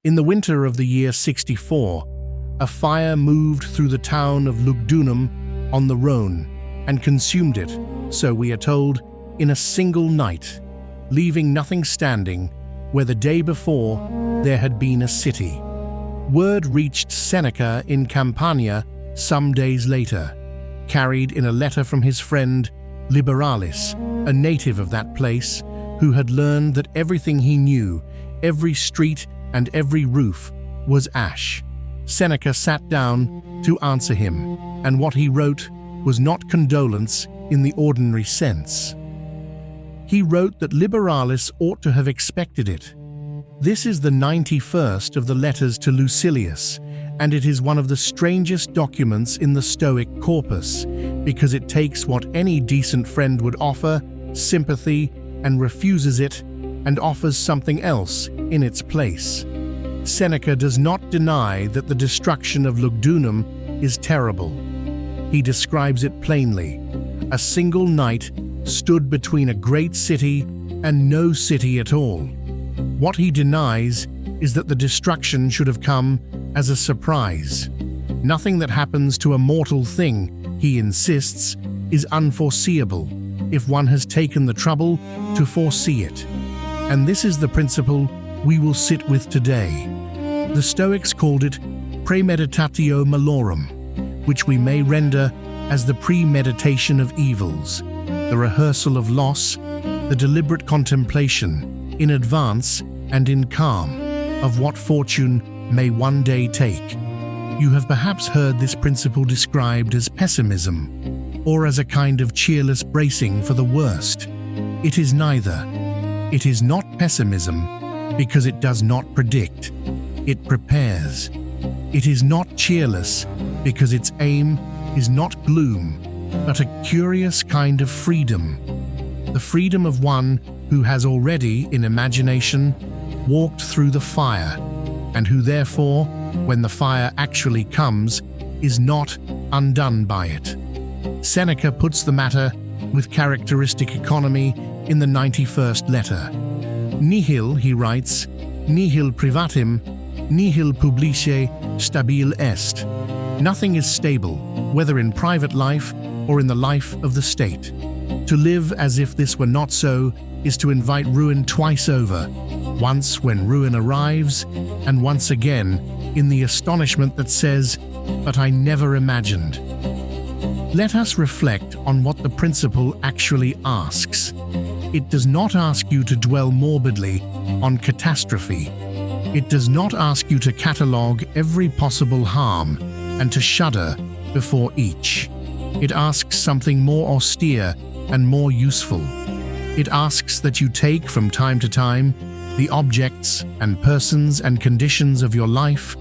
In the winter of the year 64, a fire moved through the town of Lugdunum on the Rhone and consumed it, so we are told, in a single night, leaving nothing standing where the day before there had been a city. Word reached Seneca in Campania some days later, carried in a letter from his friend Liberalis, a native of that place, who had learned that everything he knew, every street and every roof, was ash. Seneca sat down to answer him, and what he wrote was not condolence in the ordinary sense. He wrote that Liberalis ought to have expected it. This is the 91st of the letters to Lucilius, and it is one of the strangest documents in the Stoic corpus, because it takes what any decent friend would offer, sympathy, and refuses it, and offers something else in its place. Seneca does not deny that the destruction of Lugdunum is terrible. He describes it plainly. A single night stood between a great city and no city at all. What he denies is that the destruction should have come as a surprise. Nothing that happens to a mortal thing, he insists, is unforeseeable if one has taken the trouble to foresee it. And this is the principle we will sit with today. The Stoics called it Praemeditatio Malorum, which we may render as the premeditation of evils, the rehearsal of loss, the deliberate contemplation, in advance and in calm, of what fortune may one day take. You have perhaps heard this principle described as pessimism, or as a kind of cheerless bracing for the worst. It is neither. It is not pessimism, because it does not predict. It prepares. It is not cheerless, because its aim is not gloom, but a curious kind of freedom. The freedom of one who has already, in imagination, walked through the fire, and who therefore, when the fire actually comes, is not undone by it. Seneca puts the matter with characteristic economy in the 91st letter. Nihil, he writes, nihil privatim, nihil publicae stabile est. Nothing is stable, whether in private life or in the life of the state. To live as if this were not so is to invite ruin twice over, once when ruin arrives, and once again in the astonishment that says, "But I never imagined." Let us reflect on what the principle actually asks. It does not ask you to dwell morbidly on catastrophe. It does not ask you to catalogue every possible harm and to shudder before each. It asks something more austere and more useful. It asks that you take from time to time the objects and persons and conditions of your life,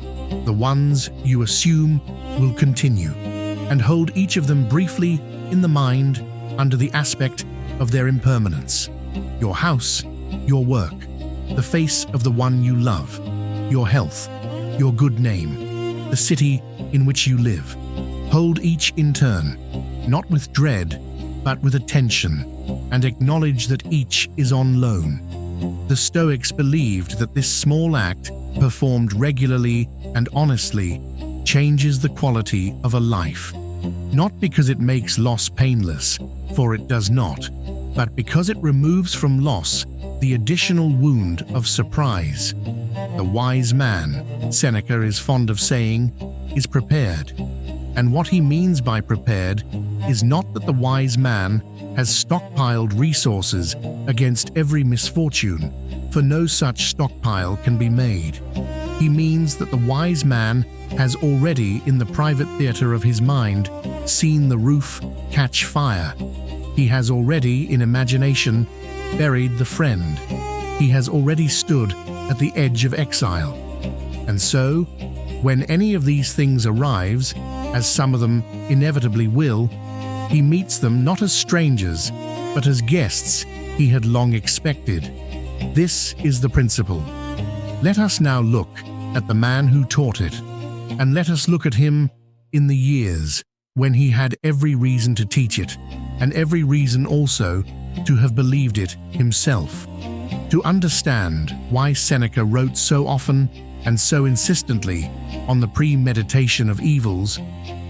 the ones you assume will continue, and hold each of them briefly in the mind under the aspect of their impermanence. Your house, your work, the face of the one you love, your health, your good name, the city in which you live. Hold each in turn, not with dread, but with attention, and acknowledge that each is on loan. The Stoics believed that this small act, performed regularly and honestly, changes the quality of a life. Not because it makes loss painless, for it does not, but because it removes from loss the additional wound of surprise. The wise man, Seneca is fond of saying, is prepared. And what he means by prepared is not that the wise man has stockpiled resources against every misfortune, for no such stockpile can be made. He means that the wise man has already, in the private theatre of his mind, seen the roof catch fire. He has already, in imagination, buried the friend. He has already stood at the edge of exile. And so, when any of these things arrives, as some of them inevitably will, he meets them not as strangers, but as guests he had long expected. This is the principle. Let us now look at the man who taught it, and let us look at him in the years when he had every reason to teach it, and every reason also to have believed it himself. To understand why Seneca wrote so often and so insistently on the premeditation of evils,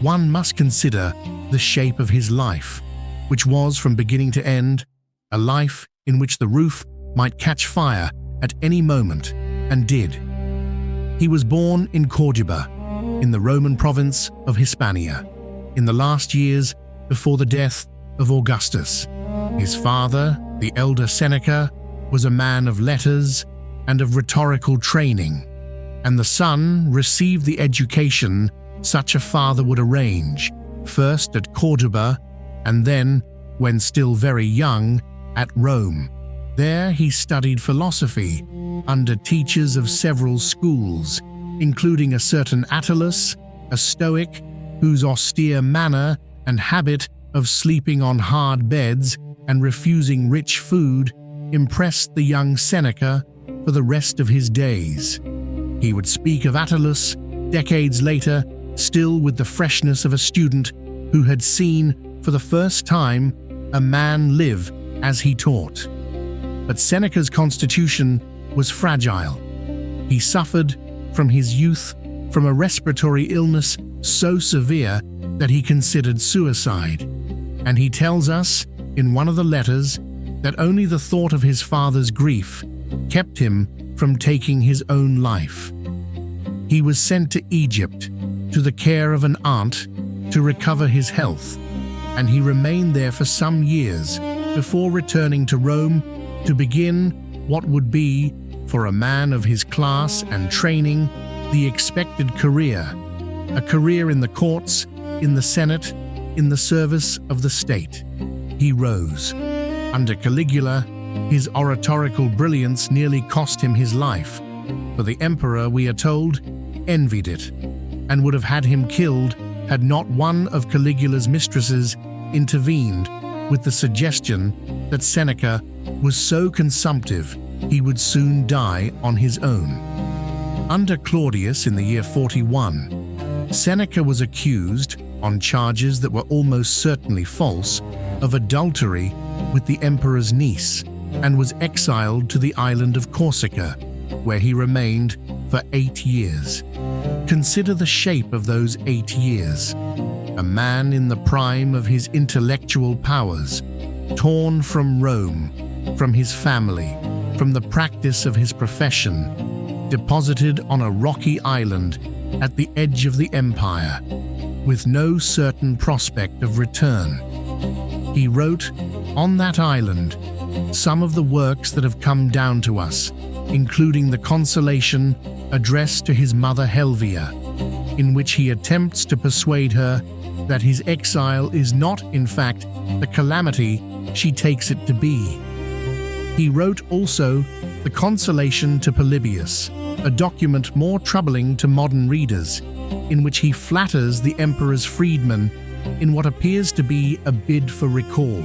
one must consider the shape of his life, which was from beginning to end a life in which the roof might catch fire at any moment, and did. He was born in Corduba, in the Roman province of Hispania, in the last years before the death of Augustus. His father, the elder Seneca, was a man of letters and of rhetorical training, and the son received the education such a father would arrange, first at Corduba, and then, when still very young, at Rome. There he studied philosophy under teachers of several schools, including a certain Attalus, a Stoic, whose austere manner and habit of sleeping on hard beds and refusing rich food impressed the young Seneca for the rest of his days. He would speak of Attalus decades later, still with the freshness of a student who had seen for the first time a man live as he taught. But Seneca's constitution was fragile. He suffered from his youth from a respiratory illness so severe that he considered suicide, and he tells us in one of the letters that only the thought of his father's grief kept him from taking his own life. He was sent to Egypt to the care of an aunt to recover his health, and he remained there for some years before returning to Rome to begin what would be, for a man of his class and training, the expected career, a career in the courts, in the Senate, in the service of the state. He rose. Under Caligula, his oratorical brilliance nearly cost him his life, for the emperor, we are told, envied it, and would have had him killed had not one of Caligula's mistresses intervened with the suggestion that Seneca was so consumptive he would soon die on his own. Under Claudius in the year 41, Seneca was accused, on charges that were almost certainly false, of adultery with the emperor's niece, and was exiled to the island of Corsica, where he remained for 8 years. Consider the shape of those 8 years. A man in the prime of his intellectual powers, torn from Rome, from his family, from the practice of his profession, deposited on a rocky island at the edge of the empire, with no certain prospect of return. He wrote, on that island, some of the works that have come down to us, including the Consolation addressed to his mother Helvia, in which he attempts to persuade her that his exile is not, in fact, the calamity she takes it to be. He wrote also the Consolation to Polybius, a document more troubling to modern readers, in which he flatters the emperor's freedmen in what appears to be a bid for recall.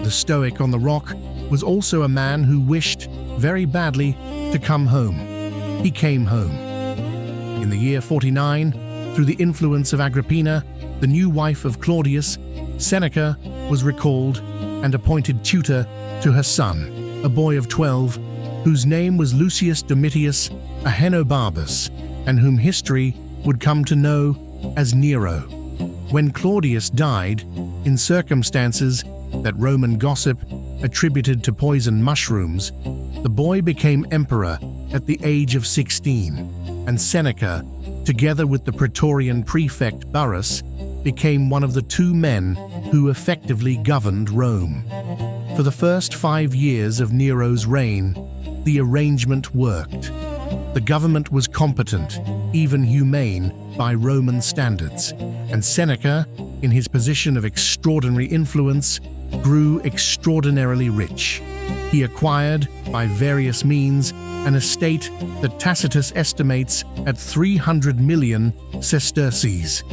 The Stoic on the rock was also a man who wished, very badly, to come home. He came home. In the year 49, through the influence of Agrippina, the new wife of Claudius, Seneca was recalled and appointed tutor to her son, a boy of 12, whose name was Lucius Domitius Ahenobarbus, and whom history would come to know as Nero. When Claudius died, in circumstances that Roman gossip attributed to poison mushrooms, the boy became emperor at the age of 16, and Seneca, together with the Praetorian prefect Burrus, became one of the 2 men who effectively governed Rome. For the first 5 years of Nero's reign, the arrangement worked. The government was competent, even humane, by Roman standards, and Seneca, in his position of extraordinary influence, grew extraordinarily rich. He acquired, by various means, an estate that Tacitus estimates at 300 million sesterces.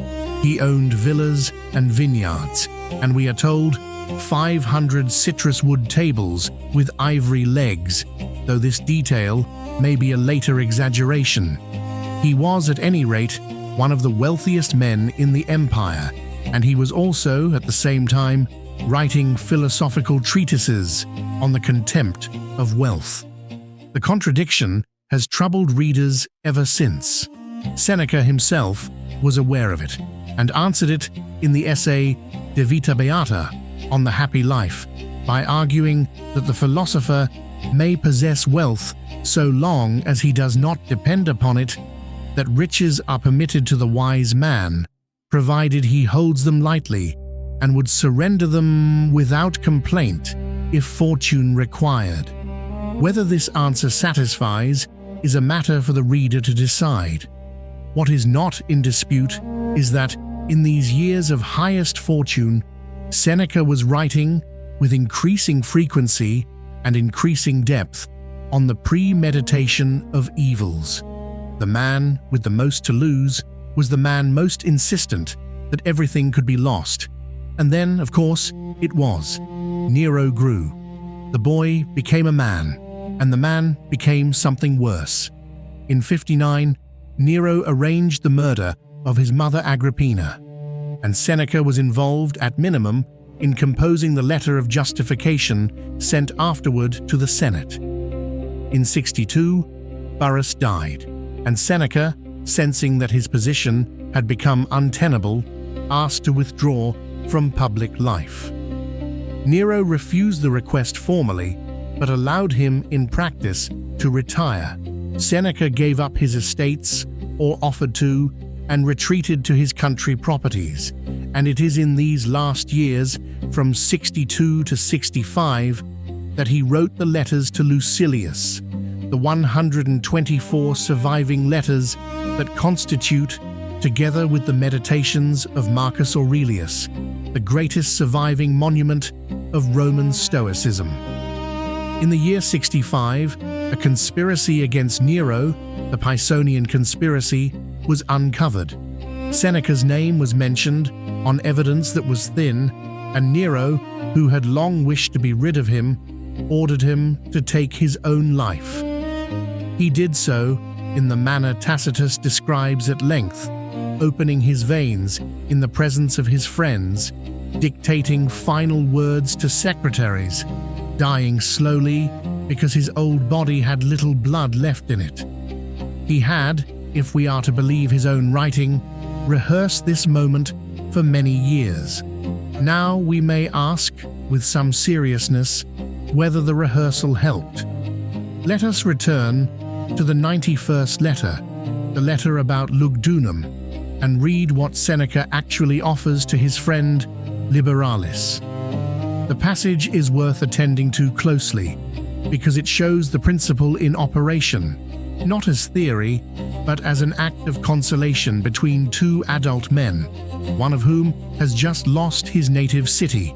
He owned villas and vineyards, and we are told 500 citrus wood tables with ivory legs, though this detail may be a later exaggeration. He was, at any rate, one of the wealthiest men in the empire, and he was also, at the same time, writing philosophical treatises on the contempt of wealth. The contradiction has troubled readers ever since. Seneca himself was aware of it and answered it in the essay De Vita Beata on the happy life by arguing that the philosopher may possess wealth so long as he does not depend upon it, that riches are permitted to the wise man, provided he holds them lightly and would surrender them without complaint if fortune required. Whether this answer satisfies is a matter for the reader to decide. What is not in dispute is that, in these years of highest fortune, Seneca was writing with increasing frequency and increasing depth on the premeditation of evils. The man with the most to lose was the man most insistent that everything could be lost. And then, of course, it was. Nero grew. The boy became a man, and the man became something worse. In 59, Nero arranged the murder of his mother Agrippina, and Seneca was involved at minimum in composing the letter of justification sent afterward to the Senate. In 62, Burrus died, and Seneca, sensing that his position had become untenable, asked to withdraw from public life. Nero refused the request formally, but allowed him in practice to retire. Seneca gave up his estates, or offered to, and retreated to his country properties, and it is in these last years, from 62 to 65, that he wrote the letters to Lucilius, the 124 surviving letters that constitute, together with the Meditations of Marcus Aurelius, the greatest surviving monument of Roman Stoicism. In the year 65, a conspiracy against Nero, the Pisonian conspiracy, was uncovered. Seneca's name was mentioned on evidence that was thin, and Nero, who had long wished to be rid of him, ordered him to take his own life. He did so in the manner Tacitus describes at length, opening his veins in the presence of his friends, dictating final words to secretaries, dying slowly because his old body had little blood left in it. He had, if we are to believe his own writing, rehearsed this moment for many years. Now we may ask, with some seriousness, whether the rehearsal helped. Let us return to the 91st letter, the letter about Lugdunum, and read what Seneca actually offers to his friend Liberalis. The passage is worth attending to closely, because it shows the principle in operation, not as theory, but as an act of consolation between two adult men, one of whom has just lost his native city.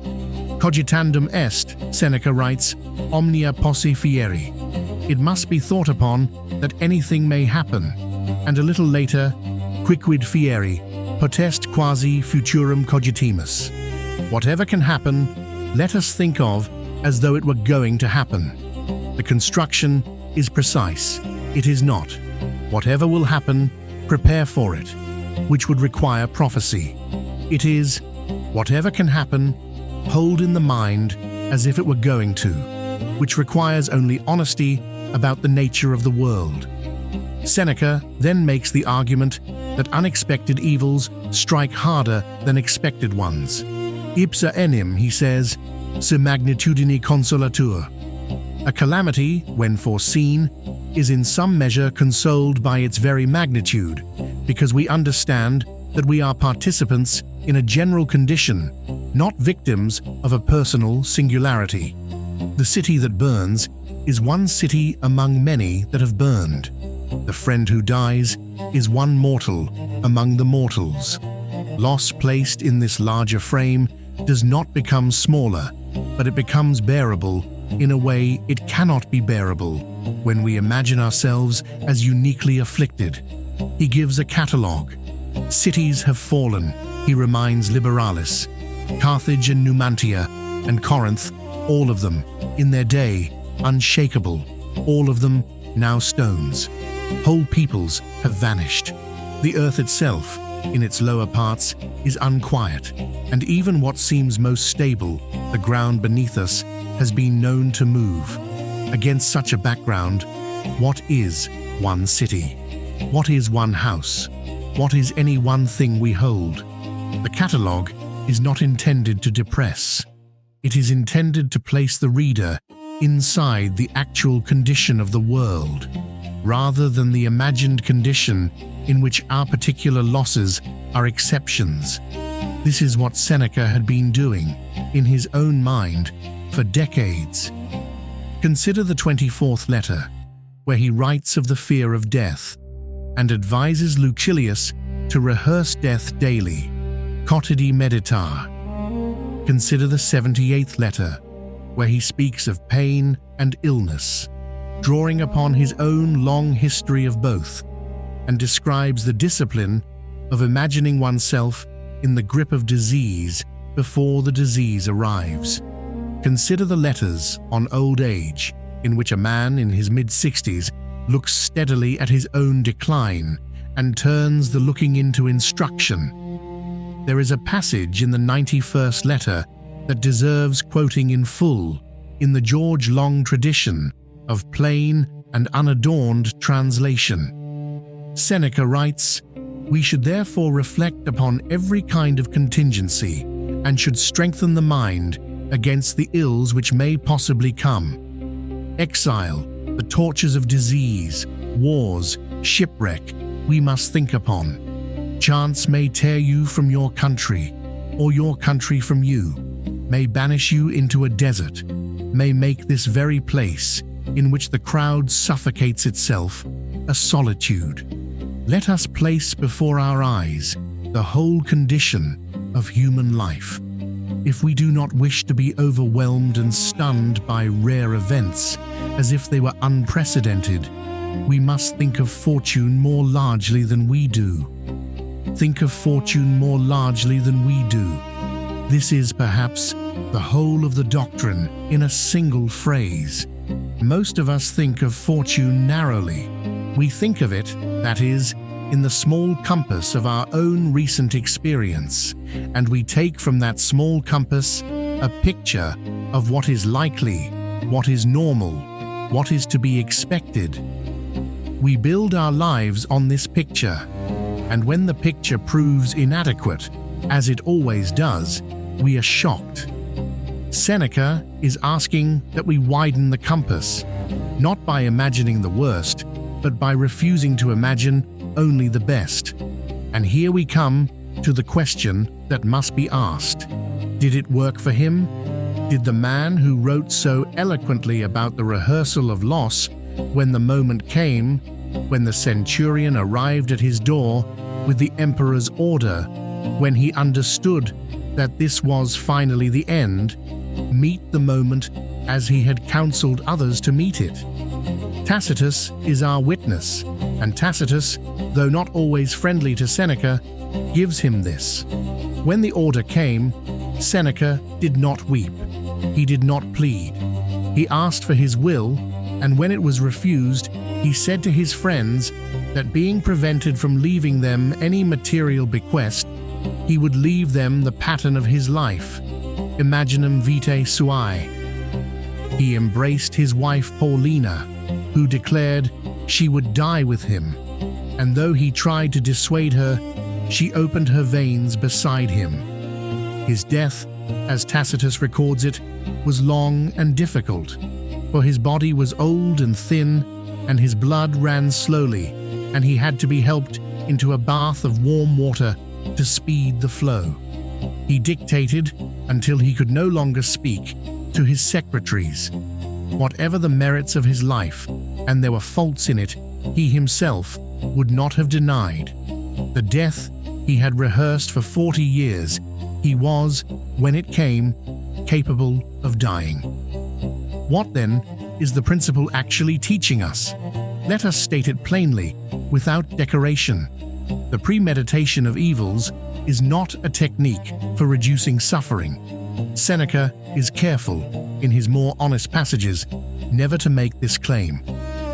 Cogitandum est, Seneca writes, omnia posse fieri. It must be thought upon that anything may happen, and a little later, quicquid fieri, potest quasi futurum cogitimus. Whatever can happen, let us think of as though it were going to happen. The construction is precise. It is not. Whatever will happen, prepare for it, which would require prophecy. It is, whatever can happen, hold in the mind as if it were going to, which requires only honesty about the nature of the world. Seneca then makes the argument that unexpected evils strike harder than expected ones. Ipsa enim, he says, se magnitudine consolatur. A calamity, when foreseen, is in some measure consoled by its very magnitude, because we understand that we are participants in a general condition, not victims of a personal singularity. The city that burns is one city among many that have burned. The friend who dies is one mortal among the mortals. Loss placed in this larger frame does not become smaller, but it becomes bearable in a way it cannot be bearable when we imagine ourselves as uniquely afflicted. He gives a catalogue. Cities have fallen, he reminds Liberalis. Carthage and Numantia and Corinth, all of them, in their day, unshakable, all of them now stones. Whole peoples have vanished. The earth itself, in its lower parts, is unquiet, and even what seems most stable, the ground beneath us, has been known to move. Against such a background, what is one city? What is one house? What is any one thing we hold? The catalogue is not intended to depress. It is intended to place the reader inside the actual condition of the world, rather than the imagined condition in which our particular losses are exceptions. This is what Seneca had been doing, in his own mind, for decades. Consider the 24th letter, where he writes of the fear of death, and advises Lucilius to rehearse death daily, quotidi meditar. Consider the 78th letter, where he speaks of pain and illness, drawing upon his own long history of both, and describes the discipline of imagining oneself in the grip of disease before the disease arrives. Consider the letters on old age, in which a man in his mid-60s looks steadily at his own decline and turns the looking into instruction. There is a passage in the 91st letter that deserves quoting in full in the George Long tradition of plain and unadorned translation. Seneca writes, "We should therefore reflect upon every kind of contingency and should strengthen the mind against the ills which may possibly come. Exile, the tortures of disease, wars, shipwreck, we must think upon. Chance may tear you from your country, or your country from you, may banish you into a desert, may make this very place, in which the crowd suffocates itself, a solitude. Let us place before our eyes the whole condition of human life. If we do not wish to be overwhelmed and stunned by rare events, as if they were unprecedented, we must think of fortune more largely than we do. Think of fortune more largely than we do. This is perhaps the whole of the doctrine in a single phrase. Most of us think of fortune narrowly. We think of it, that is, in the small compass of our own recent experience, and we take from that small compass a picture of what is likely, what is normal, what is to be expected. We build our lives on this picture, and when the picture proves inadequate, as it always does, we are shocked. Seneca is asking that we widen the compass, not by imagining the worst, but by refusing to imagine only the best. And here we come to the question that must be asked. Did it work for him? Did the man who wrote so eloquently about the rehearsal of loss, when the moment came, when the centurion arrived at his door with the emperor's order, when he understood that this was finally the end, meet the moment as he had counseled others to meet it? Tacitus is our witness, and Tacitus, though not always friendly to Seneca, gives him this. When the order came, Seneca did not weep. He did not plead. He asked for his will, and when it was refused, he said to his friends that being prevented from leaving them any material bequest, he would leave them the pattern of his life, imaginem vitae suae. He embraced his wife Paulina, who declared she would die with him, and though he tried to dissuade her, she opened her veins beside him. His death, as Tacitus records it, was long and difficult, for his body was old and thin, and his blood ran slowly, and he had to be helped into a bath of warm water to speed the flow. He dictated, until he could no longer speak, to his secretaries. Whatever the merits of his life, and there were faults in it, he himself would not have denied. The death he had rehearsed for 40 years, he was, when it came, capable of dying. What, then, is the principle actually teaching us? Let us state it plainly, without decoration. The premeditation of evils is not a technique for reducing suffering. Seneca is careful, in his more honest passages, never to make this claim.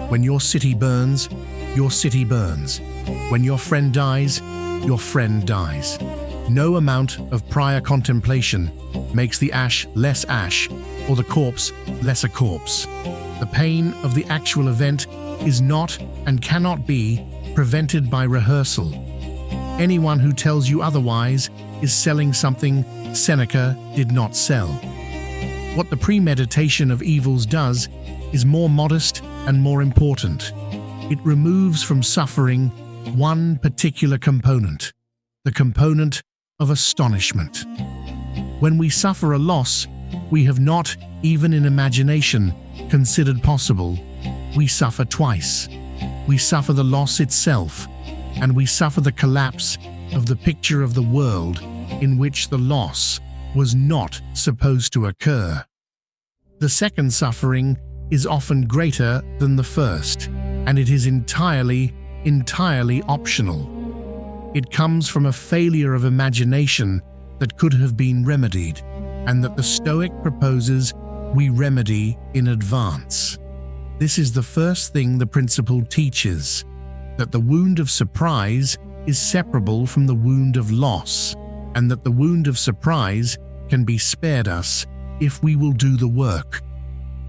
When your city burns, your city burns. When your friend dies, your friend dies. No amount of prior contemplation makes the ash less ash, or the corpse less a corpse. The pain of the actual event is not and cannot be prevented by rehearsal. Anyone who tells you otherwise is selling something Seneca did not sell. What the premeditation of evils does is more modest and more important. It removes from suffering one particular component, the component of astonishment. When we suffer a loss we have not, even in imagination, considered possible, we suffer twice. We suffer the loss itself, and we suffer the collapse of the picture of the world in which the loss was not supposed to occur. The second suffering is often greater than the first, and it is entirely optional. It comes from a failure of imagination that could have been remedied, and that the Stoic proposes we remedy in advance. This is the first thing the principle teaches, that the wound of surprise is separable from the wound of loss, and that the wound of surprise can be spared us if we will do the work.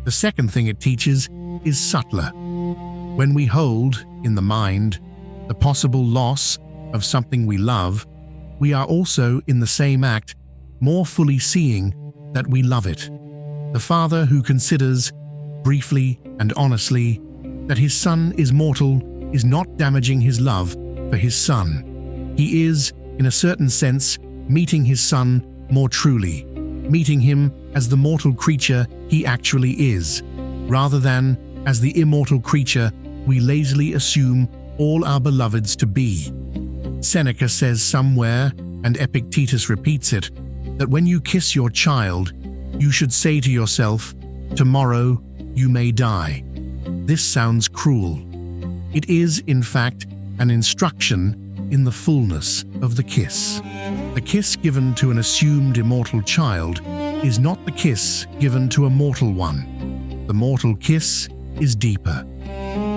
The second thing it teaches is subtler. When we hold, in the mind, the possible loss of something we love, we are also, in the same act, more fully seeing that we love it. The father who considers, briefly and honestly, that his son is mortal is not damaging his love for his son. He is, in a certain sense, meeting his son more truly, meeting him as the mortal creature he actually is, rather than as the immortal creature we lazily assume all our beloveds to be. Seneca says somewhere, and Epictetus repeats it, that when you kiss your child, you should say to yourself, "Tomorrow you may die." This sounds cruel. It is, in fact, an instruction in the fullness of the kiss. The kiss given to an assumed immortal child is not the kiss given to a mortal one. The mortal kiss is deeper.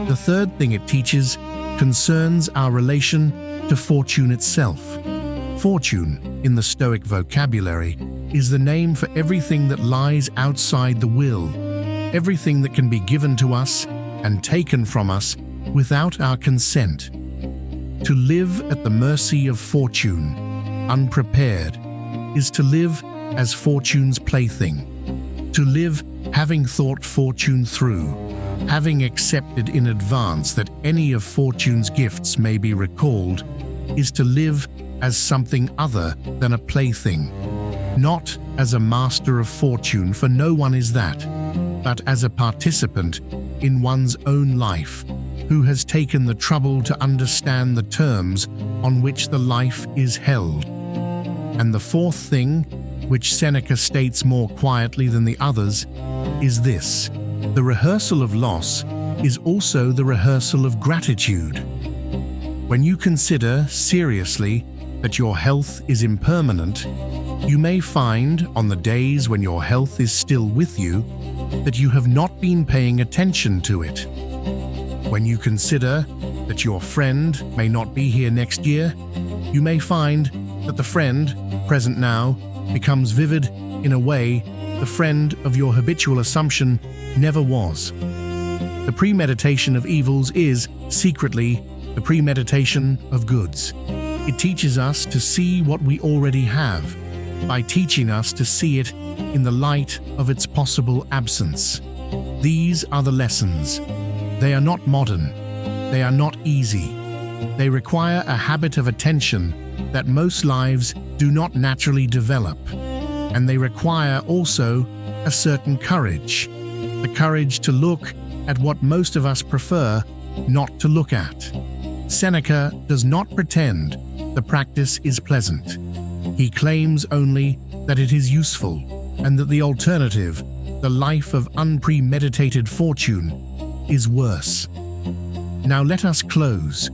The third thing it teaches concerns our relation to fortune itself. Fortune, in the Stoic vocabulary, is the name for everything that lies outside the will, everything that can be given to us and taken from us without our consent. To live at the mercy of fortune, unprepared, is to live as fortune's plaything. To live having thought fortune through, having accepted in advance that any of fortune's gifts may be recalled, is to live as something other than a plaything, not as a master of fortune, for no one is that, but as a participant in one's own life, who has taken the trouble to understand the terms on which the life is held. And the fourth thing, which Seneca states more quietly than the others, is this: the rehearsal of loss is also the rehearsal of gratitude. When you consider seriously that your health is impermanent, you may find, on the days when your health is still with you, that you have not been paying attention to it. When you consider that your friend may not be here next year, you may find that the friend, present now, becomes vivid in a way the friend of your habitual assumption never was. The premeditation of evils is, secretly, the premeditation of goods. It teaches us to see what we already have, by teaching us to see it in the light of its possible absence. These are the lessons. They are not modern. They are not easy. They require a habit of attention that most lives do not naturally develop. And they require also a certain courage, the courage to look at what most of us prefer not to look at. Seneca does not pretend the practice is pleasant. He claims only that it is useful, and that the alternative, the life of unpremeditated fortune, is worse. Now let us close,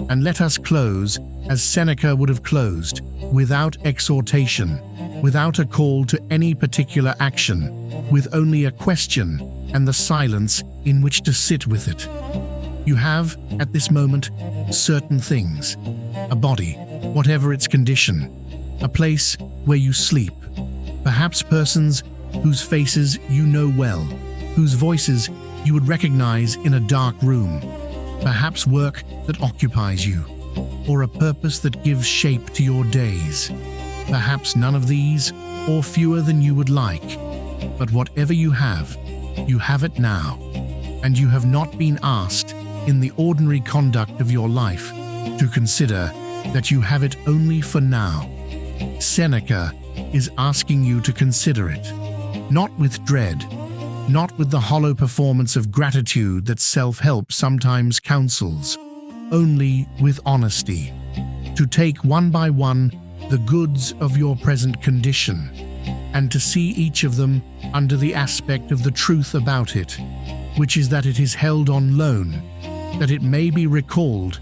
and let us close as Seneca would have closed, without exhortation, without a call to any particular action, with only a question and the silence in which to sit with it. You have, at this moment, certain things: a body, whatever its condition, a place where you sleep, perhaps persons whose faces you know well, whose voices you would recognize in a dark room, perhaps work that occupies you, or a purpose that gives shape to your days. Perhaps none of these, or fewer than you would like, but whatever you have it now, and you have not been asked in the ordinary conduct of your life to consider that you have it only for now. Seneca is asking you to consider it, not with dread, not with the hollow performance of gratitude that self-help sometimes counsels, only with honesty, to take one by one the goods of your present condition, and to see each of them under the aspect of the truth about it, which is that it is held on loan, that it may be recalled,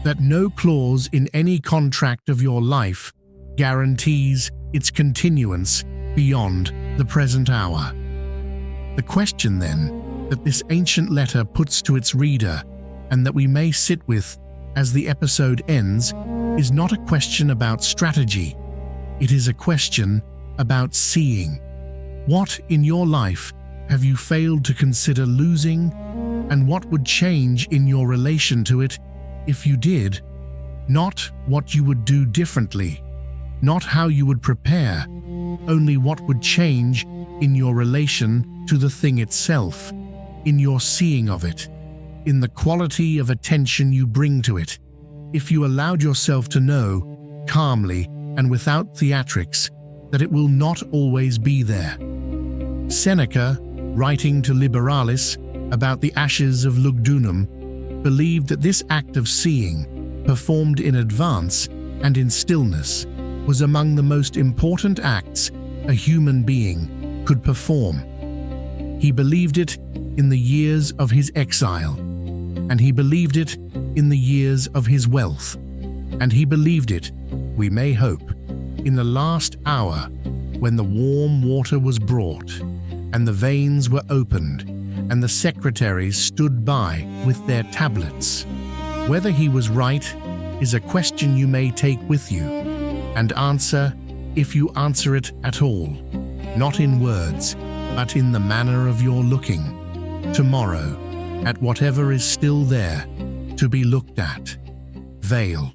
that no clause in any contract of your life guarantees its continuance beyond the present hour. The question, then, that this ancient letter puts to its reader, and that we may sit with as the episode ends, is not a question about strategy. It is a question about seeing. What in your life have you failed to consider losing, and what would change in your relation to it if you did? Not what you would do differently, not how you would prepare, only what would change in your relation to the thing itself, in your seeing of it, in the quality of attention you bring to it, if you allowed yourself to know, calmly and without theatrics, that it will not always be there. Seneca, writing to Liberalis about the ashes of Lugdunum, believed that this act of seeing, performed in advance and in stillness, was among the most important acts a human being could perform. He believed it in the years of his exile, and he believed it in the years of his wealth, and he believed it, we may hope, in the last hour when the warm water was brought, and the veins were opened, and the secretaries stood by with their tablets. Whether he was right is a question you may take with you, and answer if you answer it at all, not in words, but in the manner of your looking, tomorrow, at whatever is still there to be looked at. Veil.